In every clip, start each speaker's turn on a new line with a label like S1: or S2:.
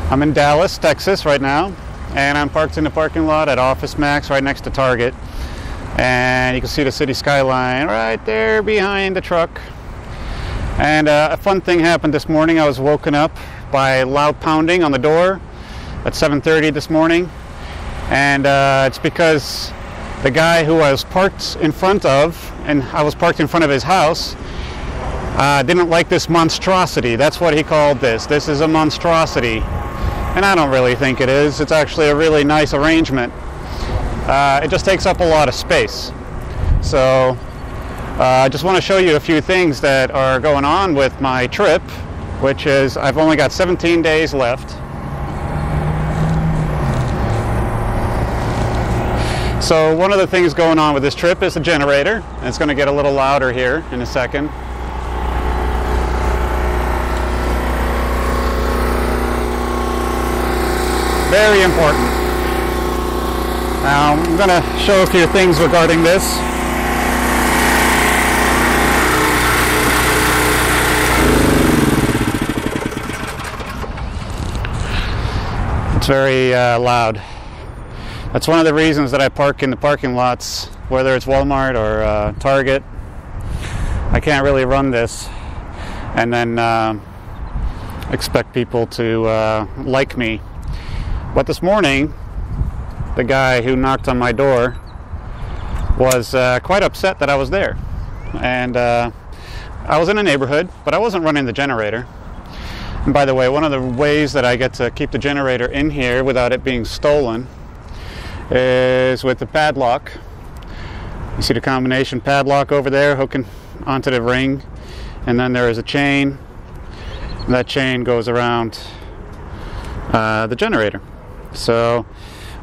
S1: I'm in Dallas, Texas right now, and I'm parked in the parking lot at Office Max right next to Target. And you can see the city skyline right there behind the truck. And a fun thing happened this morning. I was woken up by loud pounding on the door at 7:30 this morning. And it's because the guy who I was parked in front of, and I was parked in front of his house, didn't like this monstrosity. That's what he called this. This is a monstrosity. And I don't really think it is. It's actually a really nice arrangement. It just takes up a lot of space. So I just want to show you a few things that are going on with my trip, which is I've only got 17 days left. So one of the things going on with this trip is the generator. And it's going to get a little louder here in a second. Very important. Now I'm going to show a few things regarding this. It's very loud. That's one of the reasons that I park in the parking lots, whether it's Walmart or Target. I can't really run this and then expect people to like me. But this morning, the guy who knocked on my door was quite upset that I was there. And I was in a neighborhood, but I wasn't running the generator. And by the way, one of the ways that I get to keep the generator in here without it being stolen is with the padlock. You see the combination padlock over there hooking onto the ring, and then there is a chain, and that chain goes around the generator. So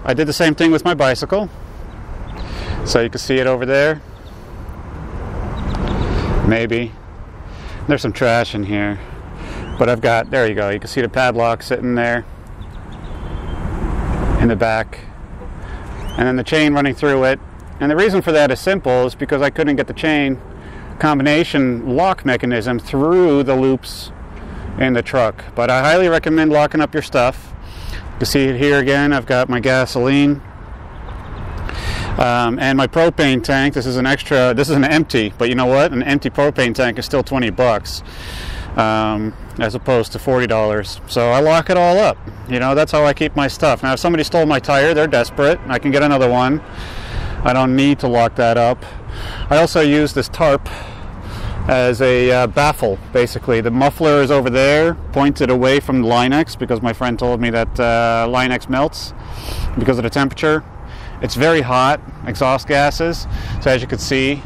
S1: I did the same thing with my bicycle, so you can see it over there. Maybe there's some trash in here, but I've got, there you go, you can see the padlock sitting there in the back, and then the chain running through it. And the reason for that is simple, is because I couldn't get the chain combination lock mechanism through the loops in the truck. But I highly recommend locking up your stuff. You can see it here again. I've got my gasoline and my propane tank. This is an extra, this is an empty, but you know what? An empty propane tank is still 20 bucks. As opposed to $40. So I lock it all up. You know, that's how I keep my stuff. Now if somebody stole my tire, they're desperate. I can get another one. I don't need to lock that up. I also use this tarp as a baffle, basically. The muffler is over there, pointed away from the Line-X, because my friend told me that Line-X melts because of the temperature. It's very hot, exhaust gases. So as you can see,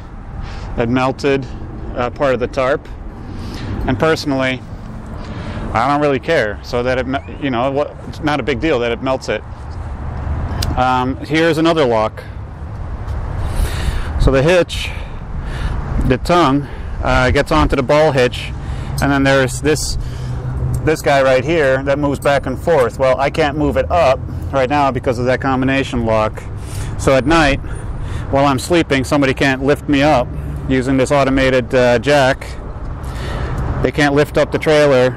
S1: it melted part of the tarp. And personally, I don't really care. So that it, you know, it's not a big deal that it melts it. Here's another lock. So the hitch, the tongue, gets onto the ball hitch, and then there's this guy right here that moves back and forth. Well, I can't move it up right now because of that combination lock. So at night, while I'm sleeping, somebody can't lift me up using this automated jack. They can't lift up the trailer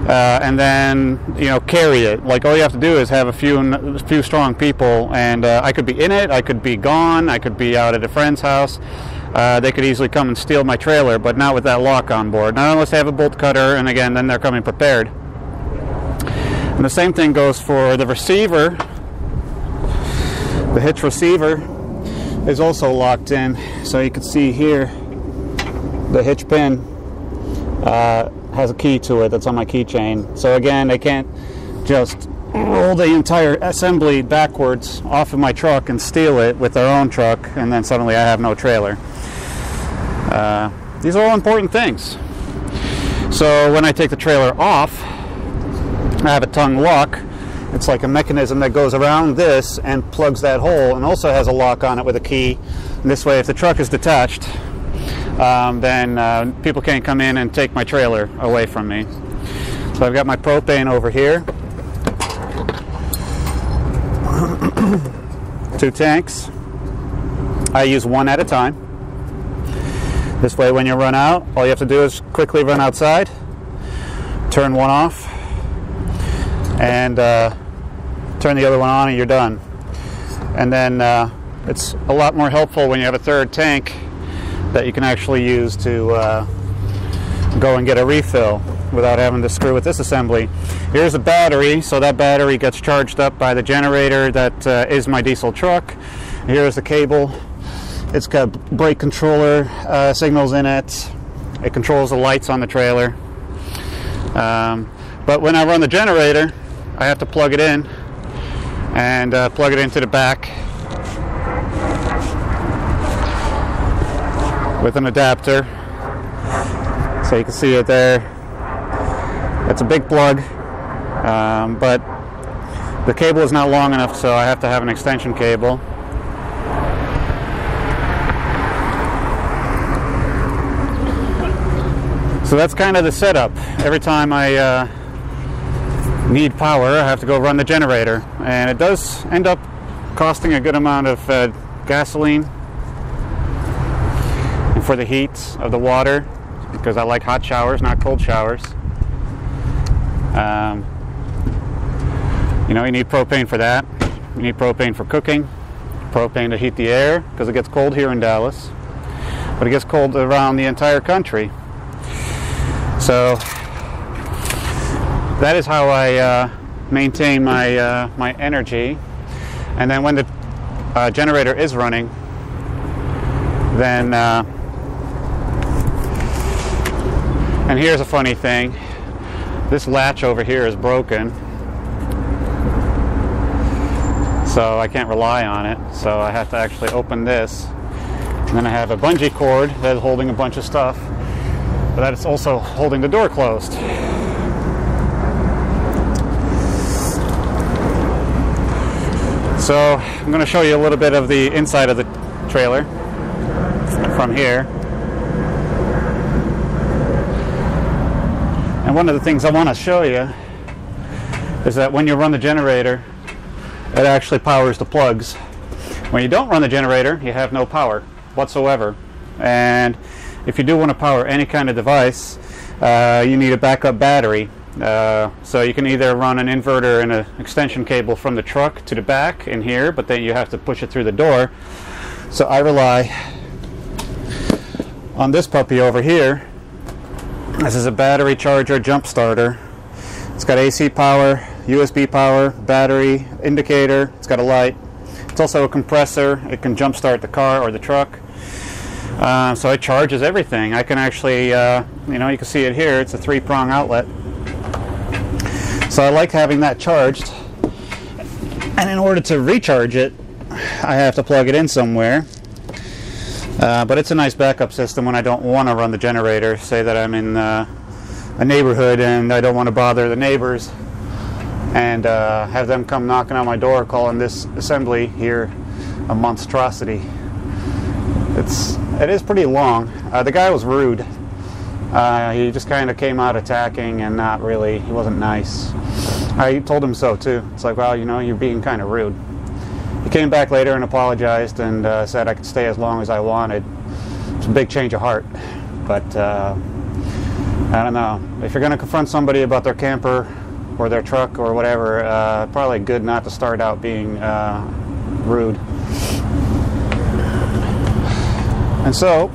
S1: and then, you know, carry it. Like, all you have to do is have a few strong people, and I could be in it, I could be gone, I could be out at a friend's house. They could easily come and steal my trailer, but not with that lock on board. Not unless they have a bolt cutter, and again, then they're coming prepared. And the same thing goes for the receiver. The hitch receiver is also locked in. So you can see here, the hitch pin has a key to it that's on my keychain. So again, they can't just roll the entire assembly backwards off of my truck and steal it with their own truck, and then suddenly I have no trailer. These are all important things. So when I take the trailer off, I have a tongue lock. It's like a mechanism that goes around this and plugs that hole, and also has a lock on it with a key. And this way, if the truck is detached, then people can't come in and take my trailer away from me. So I've got my propane over here. 2 tanks. I use one at a time. This way, when you run out, all you have to do is quickly run outside, turn one off, and turn the other one on and you're done. And then it's a lot more helpful when you have a third tank that you can actually use to go and get a refill without having to screw with this assembly. Here's a battery, so that battery gets charged up by the generator that is my diesel truck. Here's the cable. It's got brake controller signals in it. It controls the lights on the trailer. But when I run the generator, I have to plug it in and plug it into the back with an adapter. So you can see it there. It's a big plug, but the cable is not long enough, so I have to have an extension cable. So that's kind of the setup. Every time I need power, I have to go run the generator, and it does end up costing a good amount of gasoline and for the heat of the water, because I like hot showers, not cold showers. You know, you need propane for that. You need propane for cooking, propane to heat the air, because it gets cold here in Dallas, but it gets cold around the entire country. So that is how I maintain my my energy. And then when the generator is running, then and here's a funny thing. This latch over here is broken, so I can't rely on it. So I have to actually open this. And then I have a bungee cord that's holding a bunch of stuff, but that is also holding the door closed. So I'm going to show you a little bit of the inside of the trailer from here. And one of the things I want to show you is that when you run the generator, it actually powers the plugs. When you don't run the generator, you have no power whatsoever. And if you do want to power any kind of device, you need a backup battery. So you can either run an inverter and an extension cable from the truck to the back in here, but then you have to push it through the door. So I rely on this puppy over here. This is a battery charger jump starter. It's got AC power, USB power, battery, indicator, it's got a light. It's also a compressor. It can jump start the car or the truck. So it charges everything. I can actually, you know, you can see it here, it's a 3-prong outlet. So I like having that charged. And in order to recharge it, I have to plug it in somewhere. But it's a nice backup system when I don't want to run the generator. Say that I'm in a neighborhood and I don't want to bother the neighbors and have them come knocking on my door calling this assembly here a monstrosity. It is pretty long. The guy was rude. He just kind of came out attacking and not really, he wasn't nice. I told him so too. It's like, well, you know, you're being kind of rude. He came back later and apologized and said I could stay as long as I wanted. It's a big change of heart. But I don't know. If you're going to confront somebody about their camper or their truck or whatever, probably good not to start out being rude. And so,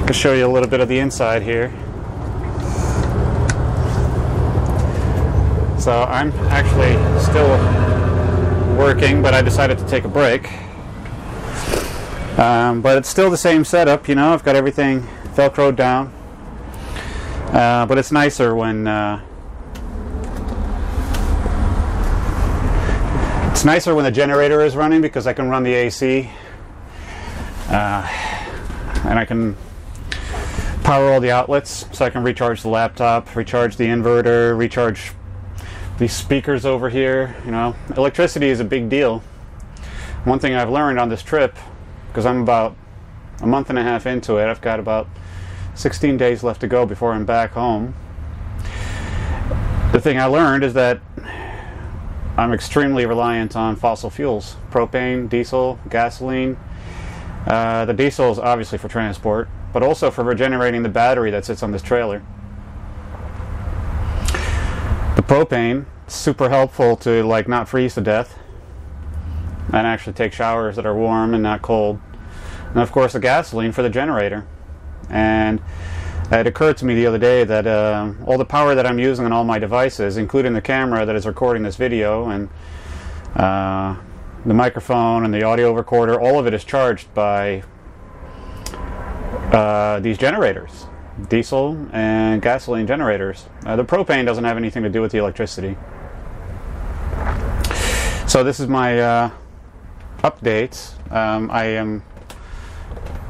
S1: I'll show you a little bit of the inside here. So I'm actually still working, but I decided to take a break. But it's still the same setup, you know. I've got everything Velcroed down. But it's nicer when the generator is running, because I can run the AC and I can power all the outlets, so I can recharge the laptop, recharge the inverter, recharge these speakers over here. You know, electricity is a big deal. One thing I've learned on this trip, because I'm about a month and a half into it, I've got about 16 days left to go before I'm back home. The thing I learned is that I'm extremely reliant on fossil fuels, propane, diesel, gasoline. The diesel is obviously for transport, but also for regenerating the battery that sits on this trailer. The propane, super helpful to like not freeze to death and actually take showers that are warm and not cold. And of course the gasoline for the generator. And it occurred to me the other day that all the power that I'm using on all my devices, including the camera that is recording this video and the microphone and the audio recorder, all of it is charged by these generators, diesel and gasoline generators. The propane doesn't have anything to do with the electricity. So this is my update. I am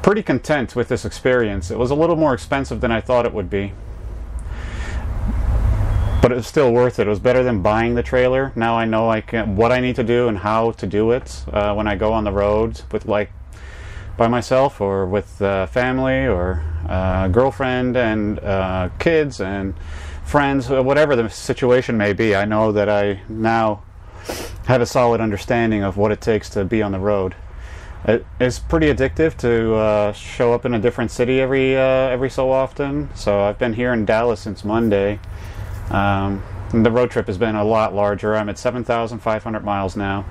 S1: pretty content with this experience. It was a little more expensive than I thought it would be, but it was still worth it. It was better than buying the trailer. Now I know what I need to do and how to do it when I go on the road with by myself or with family or girlfriend and kids and friends, whatever the situation may be. I know that I now have a solid understanding of what it takes to be on the road. It's pretty addictive to show up in a different city every so often. So I've been here in Dallas since Monday. And the road trip has been a lot larger. I'm at 7,500 miles now.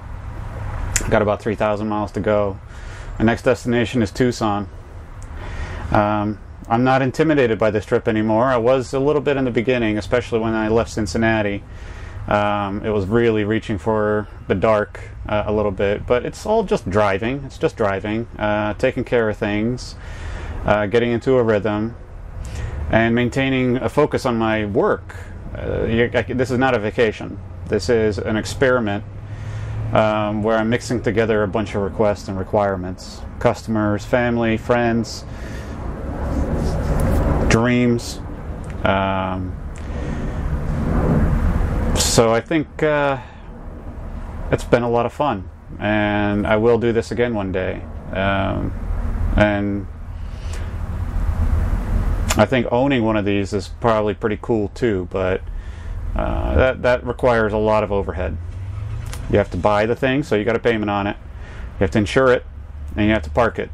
S1: Got about 3,000 miles to go. My next destination is Tucson. I'm not intimidated by this trip anymore. I was a little bit in the beginning, especially when I left Cincinnati. It was really reaching for the dark a little bit, but it's all just driving. It's just driving, taking care of things, getting into a rhythm, and maintaining a focus on my work. This is not a vacation. This is an experiment where I'm mixing together a bunch of requests and requirements. Customers, family, friends, dreams. So I think it's been a lot of fun, and I will do this again one day. And I think owning one of these is probably pretty cool too, but that requires a lot of overhead. You have to buy the thing, so you got a payment on it. You have to insure it, and you have to park it.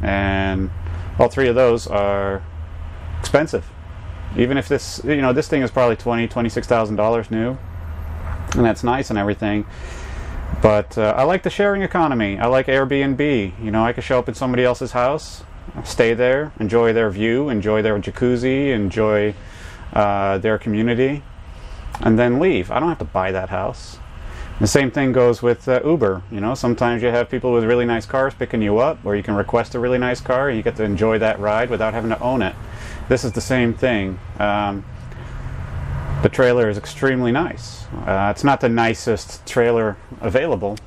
S1: And all three of those are expensive. Even if this thing is probably $26,000 new, and that's nice and everything. But I like the sharing economy. I like Airbnb. I could show up in somebody else's house, stay there, enjoy their view, enjoy their jacuzzi, enjoy their community, and then leave. I don't have to buy that house. The same thing goes with Uber. Sometimes you have people with really nice cars picking you up, or you can request a really nice car and you get to enjoy that ride without having to own it. This is the same thing. The trailer is extremely nice. It's not the nicest trailer available,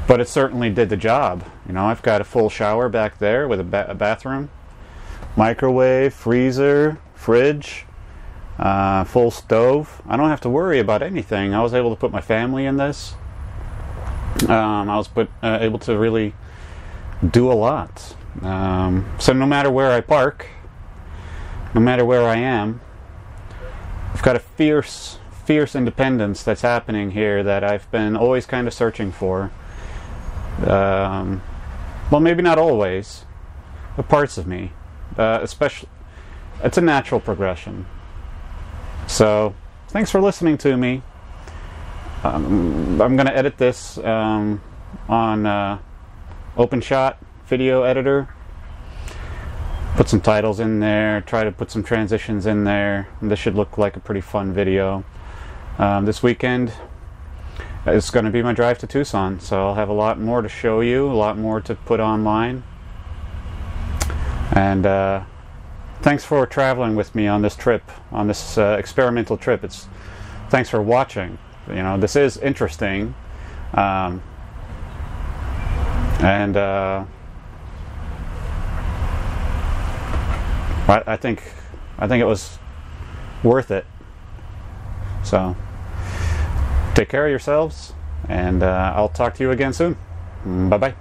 S1: but it certainly did the job. I've got a full shower back there with a bathroom, microwave, freezer, fridge, full stove. I don't have to worry about anything. I was able to put my family in this. I was able to really do a lot. So no matter where I park, no matter where I am, I've got a fierce independence that's happening here that I've been always kind of searching for. Well, maybe not always, but parts of me. Especially, it's a natural progression. So, thanks for listening to me. I'm going to edit this on OpenShot video editor. Put some titles in there, try to put some transitions in there. This should look like a pretty fun video. This weekend is going to be my drive to Tucson, so I'll have a lot more to show you, a lot more to put online. And thanks for traveling with me on this trip, on this experimental trip. Thanks for watching. This is interesting. I think it was worth it. So take care of yourselves, and I'll talk to you again soon. Bye-bye.